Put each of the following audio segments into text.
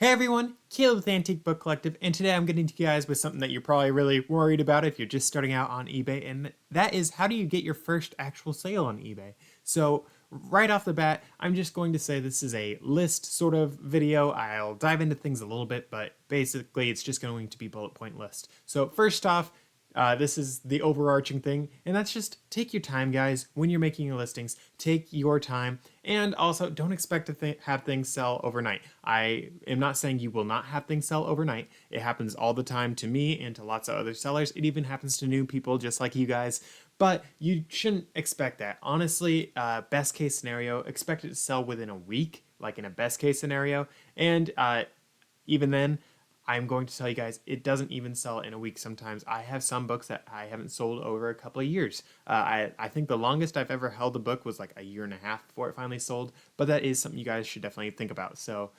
Hey everyone, Caleb with Antique Book Collective, and today I'm getting to you guys with something that you're probably really worried about if you're just starting out on eBay, and that is how do you get your first actual sale on eBay? So right off the bat, I'm just going to say this is a list sort of video. I'll dive into things a little bit, but basically it's just going to be bullet point list. So first off, this is the overarching thing, and that's just take your time, guys. When you're making your listings, take your time, and also don't expect to have things sell overnight. I am not saying you will not have things sell overnight. It happens all the time to me and to lots of other sellers. It even happens to new people just like you guys, but you shouldn't expect that. Honestly, best case scenario, expect it to sell within a week, like in a best case scenario, and even then, I'm going to tell you guys, it doesn't even sell in a week sometimes. I have some books that I haven't sold over a couple of years. I think the longest I've ever held a book was like a year and a half before it finally sold, but that is something you guys should definitely think about. So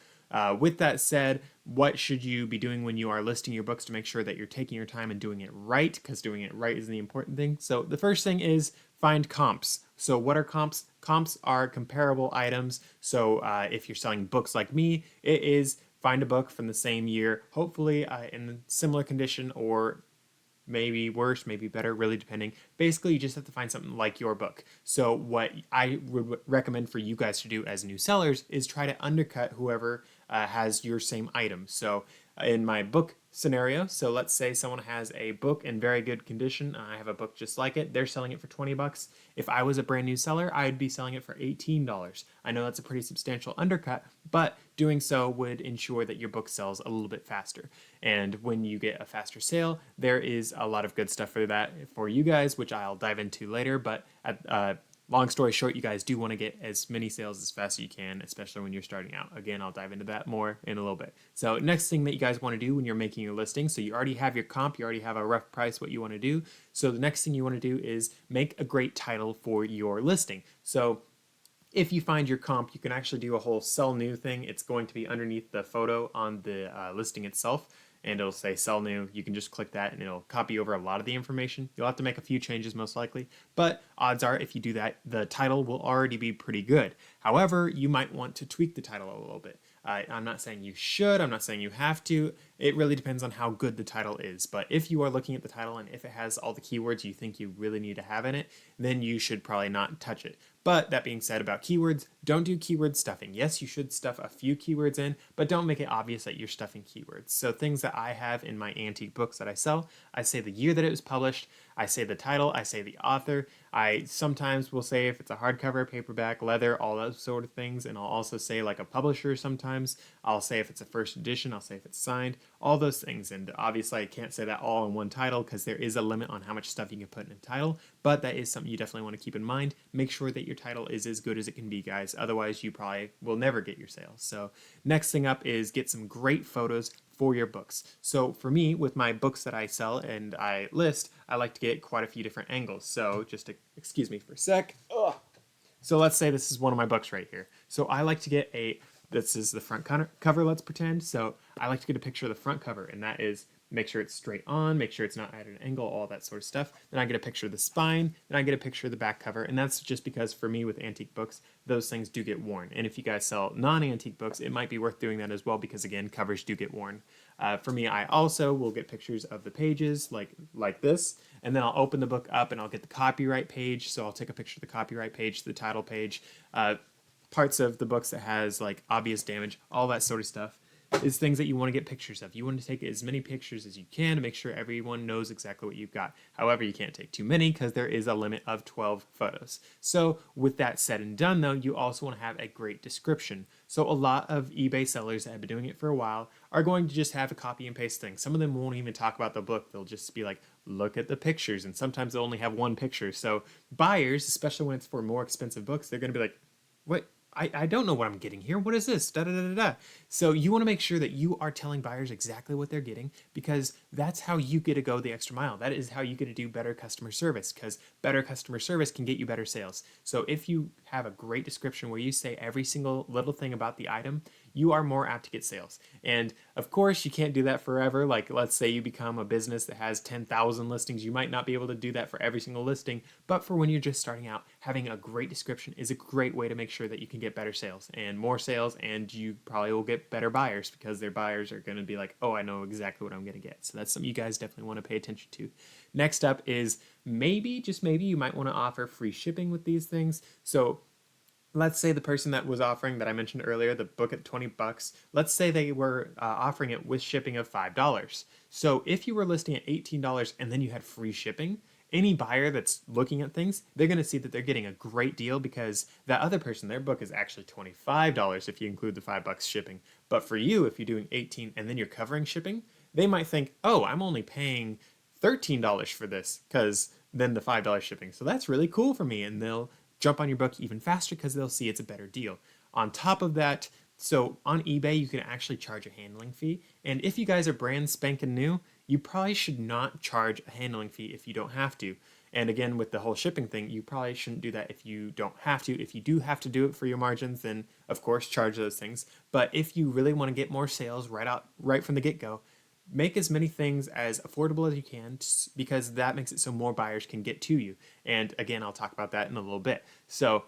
with that said, what should you be doing when you are listing your books to make sure that you're taking your time and doing it right? Because doing it right is the important thing. So the first thing is find comps. So what are comps? Comps are comparable items. So if you're selling books like me, it is find a book from the same year, hopefully in similar condition or maybe worse, maybe better, really depending. Basically, you just have to find something like your book. So what I would recommend for you guys to do as new sellers is try to undercut whoever has your same item. So in my book scenario, so let's say someone has a book in very good condition. I have a book just like it. They're selling it for 20 bucks. If I was a brand new seller, I'd be selling it for $18. I know that's a pretty substantial undercut, but doing so would ensure that your book sells a little bit faster. And when you get a faster sale, there is a lot of good stuff for that for you guys, which I'll dive into later. But long story short, you guys do want to get as many sales as fast as you can, especially when you're starting out. Again, I'll dive into that more in a little bit. So next thing that you guys want to do when you're making your listing, so you already have your comp, you already have a rough price, what you want to do. So the next thing you want to do is make a great title for your listing. So if you find your comp, you can actually do a whole sell new thing. It's going to be underneath the photo on the listing itself, and it'll say sell new. You can just click that and it'll copy over a lot of the information. You'll have to make a few changes most likely, but odds are if you do that, the title will already be pretty good. However, you might want to tweak the title a little bit. I'm not saying you should, I'm not saying you have to. It really depends on how good the title is. But if you are looking at the title and if it has all the keywords you think you really need to have in it, then you should probably not touch it. But that being said about keywords, don't do keyword stuffing. Yes, you should stuff a few keywords in, but don't make it obvious that you're stuffing keywords. So things that I have in my antique books that I sell, I say the year that it was published, I say the title, I say the author, I sometimes will say if it's a hardcover, paperback, leather, all those sort of things, and I'll also say like a publisher sometimes. I'll say if it's a first edition, I'll say if it's signed, all those things. And obviously I can't say that all in one title because there is a limit on how much stuff you can put in a title, but that is something you definitely want to keep in mind. Make sure that your title is as good as it can be, guys. Otherwise, you probably will never get your sales. So next thing up is get some great photos for your books. So for me, with my books that I sell and I list, I like to get quite a few different angles. So just to, excuse me for a sec. Ugh. So let's say this is one of my books right here. So I like to get this is the front cover, let's pretend. So I like to get a picture of the front cover, and that is make sure it's straight on, make sure it's not at an angle, all that sort of stuff. Then I get a picture of the spine, then I get a picture of the back cover, and that's just because for me with antique books, those things do get worn. And if you guys sell non-antique books, it might be worth doing that as well because again, covers do get worn. For me, I also will get pictures of the pages like this, and then I'll open the book up and I'll get the copyright page. So I'll take a picture of the copyright page, the title page, parts of the books that has like obvious damage, all that sort of stuff is things that you want to get pictures of. You want to take as many pictures as you can to make sure everyone knows exactly what you've got. However, you can't take too many because there is a limit of 12 photos. So with that said and done though, you also want to have a great description. So a lot of eBay sellers that have been doing it for a while are going to just have a copy and paste thing. Some of them won't even talk about the book. They'll just be like, look at the pictures. And sometimes they'll only have one picture. So buyers, especially when it's for more expensive books, they're going to be like, what? I don't know what I'm getting here. What is this? Da, da, da, da, da. So you want to make sure that you are telling buyers exactly what they're getting because that's how you get to go the extra mile. That is how you get to do better customer service because better customer service can get you better sales. So if you have a great description where you say every single little thing about the item, you are more apt to get sales. And of course, you can't do that forever. Like, let's say you become a business that has 10,000 listings. You might not be able to do that for every single listing, but for when you're just starting out, having a great description is a great way to make sure that you can get better sales and more sales, and you probably will get better buyers because their buyers are going to be like, oh, I know exactly what I'm going to get. So that's something you guys definitely want to pay attention to. Next up is maybe, just maybe, you might want to offer free shipping with these things. So let's say the person that was offering, that I mentioned earlier, the book at 20 bucks, let's say they were offering it with shipping of $5. So if you were listing at $18 and then you had free shipping, any buyer that's looking at things, they're going to see that they're getting a great deal because that other person, their book is actually $25 if you include the $5 shipping. But for you, if you're doing 18 and then you're covering shipping, they might think, oh, I'm only paying $13 for this because then the $5 shipping. So that's really cool for me. And they'll jump on your book even faster because they'll see it's a better deal. On top of that, so on eBay, you can actually charge a handling fee. And if you guys are brand spanking new, you probably should not charge a handling fee if you don't have to. And again, with the whole shipping thing, you probably shouldn't do that if you don't have to. If you do have to do it for your margins, then of course charge those things. But if you really want to get more sales right from the get-go, make as many things as affordable as you can because that makes it so more buyers can get to you. And again, I'll talk about that in a little bit. So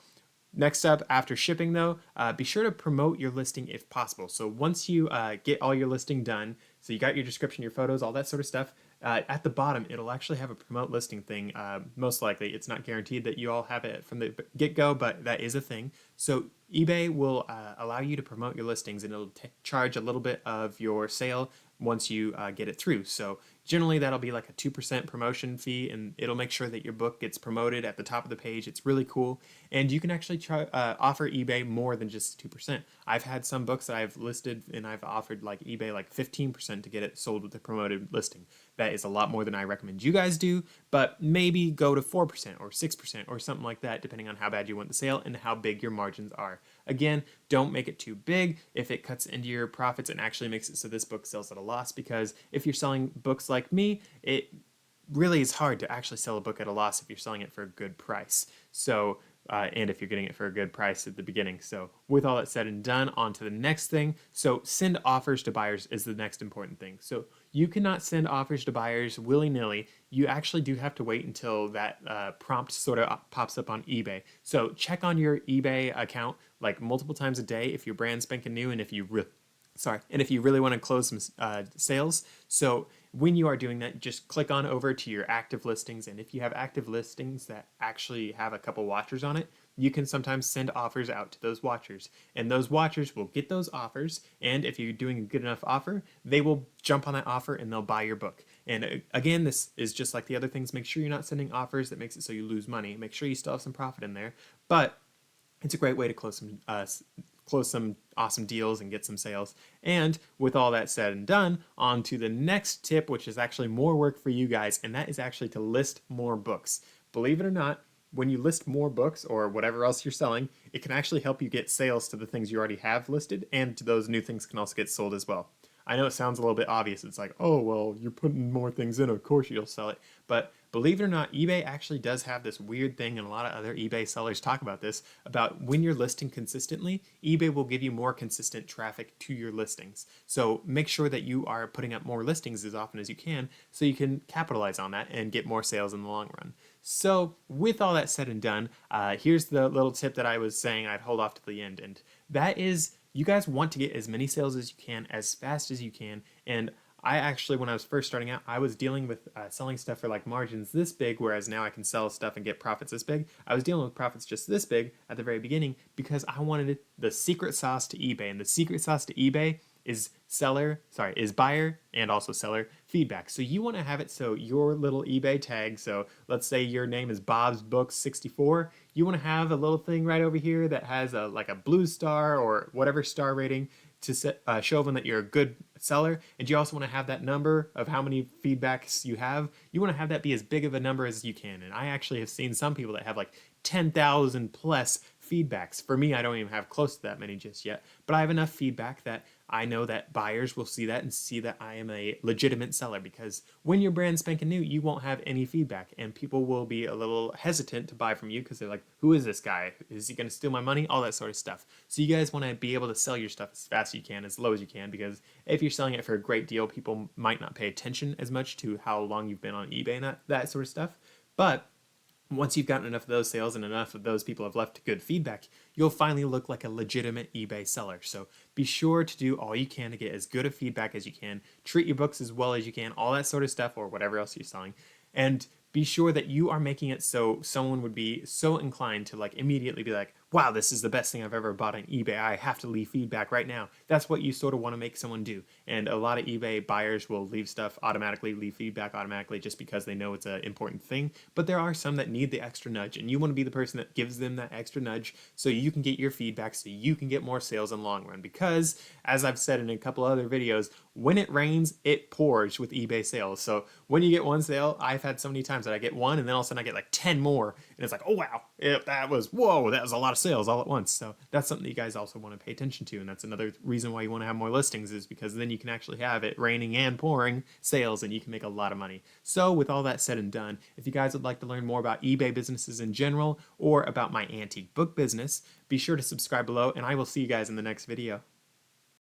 next up, after shipping though, be sure to promote your listing if possible. So once you get all your listing done, so you got your description, your photos, all that sort of stuff, at the bottom, it'll actually have a promote listing thing. Most likely, it's not guaranteed that you all have it from the get-go, but that is a thing. So eBay will allow you to promote your listings, and it'll charge a little bit of your sale once you get it through. So generally that'll be like a 2% promotion fee, and it'll make sure that your book gets promoted at the top of the page. It's really cool. And you can actually offer eBay more than just 2%. I've had some books that I've listed and I've offered like eBay like 15% to get it sold with a promoted listing. That is a lot more than I recommend you guys do, but maybe go to 4% or 6% or something like that, depending on how bad you want the sale and how big your margins are. Again, don't make it too big if it cuts into your profits and actually makes it so this book sells at a loss, because if you're selling books like me, it really is hard to actually sell a book at a loss if you're selling it for a good price. So and if you're getting it for a good price at the beginning. So with all that said and done, on to the next thing. So send offers to buyers is the next important thing. So you cannot send offers to buyers willy-nilly. You actually do have to wait until that prompt sort of pops up on eBay. So check on your eBay account like multiple times a day if you're brand spanking new and if you really want to close some sales. So when you are doing that, just click on over to your active listings. And if you have active listings that actually have a couple watchers on it, you can sometimes send offers out to those watchers. And those watchers will get those offers. And if you're doing a good enough offer, they will jump on that offer and they'll buy your book. And again, this is just like the other things. Make sure you're not sending offers that makes it so you lose money. Make sure you still have some profit in there. But it's a great way to close some awesome deals and get some sales. And with all that said and done, on to the next tip, which is actually more work for you guys, and that is actually to list more books. Believe it or not, when you list more books or whatever else you're selling, it can actually help you get sales to the things you already have listed, and to those new things can also get sold as well. I know it sounds a little bit obvious. It's like, oh, well, you're putting more things in, of course you'll sell it. But believe it or not, eBay actually does have this weird thing, and a lot of other eBay sellers talk about this, about when you're listing consistently, eBay will give you more consistent traffic to your listings. So make sure that you are putting up more listings as often as you can so you can capitalize on that and get more sales in the long run. So with all that said and done, here's the little tip that I was saying I'd hold off to the end, and that is you guys want to get as many sales as you can, as fast as you can. And I actually, when I was first starting out, I was dealing with selling stuff for like margins this big, whereas now I can sell stuff and get profits this big. I was dealing with profits just this big at the very beginning because I wanted the secret sauce to eBay. And the secret sauce to eBay is buyer and also seller feedback. So you want to have it so your little eBay tag, so let's say your name is Bob's Books 64, you want to have a little thing right over here that has like a blue star or whatever star rating to show them that you're a good seller. And you also want to have that number of how many feedbacks you have. You want to have that be as big of a number as you can. And I actually have seen some people that have like 10,000 plus feedbacks. For me, I don't even have close to that many just yet, but I have enough feedback that I know that buyers will see that and see that I am a legitimate seller, because when you're brand spanking new, you won't have any feedback and people will be a little hesitant to buy from you because they're like, who is this guy? Is he going to steal my money? All that sort of stuff. So you guys want to be able to sell your stuff as fast as you can, as low as you can, because if you're selling it for a great deal, people might not pay attention as much to how long you've been on eBay and that sort of stuff. But once you've gotten enough of those sales and enough of those people have left good feedback, you'll finally look like a legitimate eBay seller. So be sure to do all you can to get as good of feedback as you can, treat your books as well as you can, all that sort of stuff, or whatever else you're selling. And be sure that you are making it so someone would be so inclined to like immediately be like, wow, this is the best thing I've ever bought on eBay. I have to leave feedback right now. That's what you sort of want to make someone do. And a lot of eBay buyers will leave stuff automatically, leave feedback automatically just because they know it's an important thing. But there are some that need the extra nudge, and you want to be the person that gives them that extra nudge so you can get your feedback, so you can get more sales in the long run. Because as I've said in a couple other videos, when it rains, it pours with eBay sales. So when you get one sale, I've had so many times that I get one and then all of a sudden I get like 10 more. And it's like, oh wow, that was a lot of sales all at once. So that's something that you guys also want to pay attention to. And that's another reason why you want to have more listings, is because then you can actually have it raining and pouring sales and you can make a lot of money. So with all that said and done, if you guys would like to learn more about eBay businesses in general or about my antique book business, be sure to subscribe below and I will see you guys in the next video.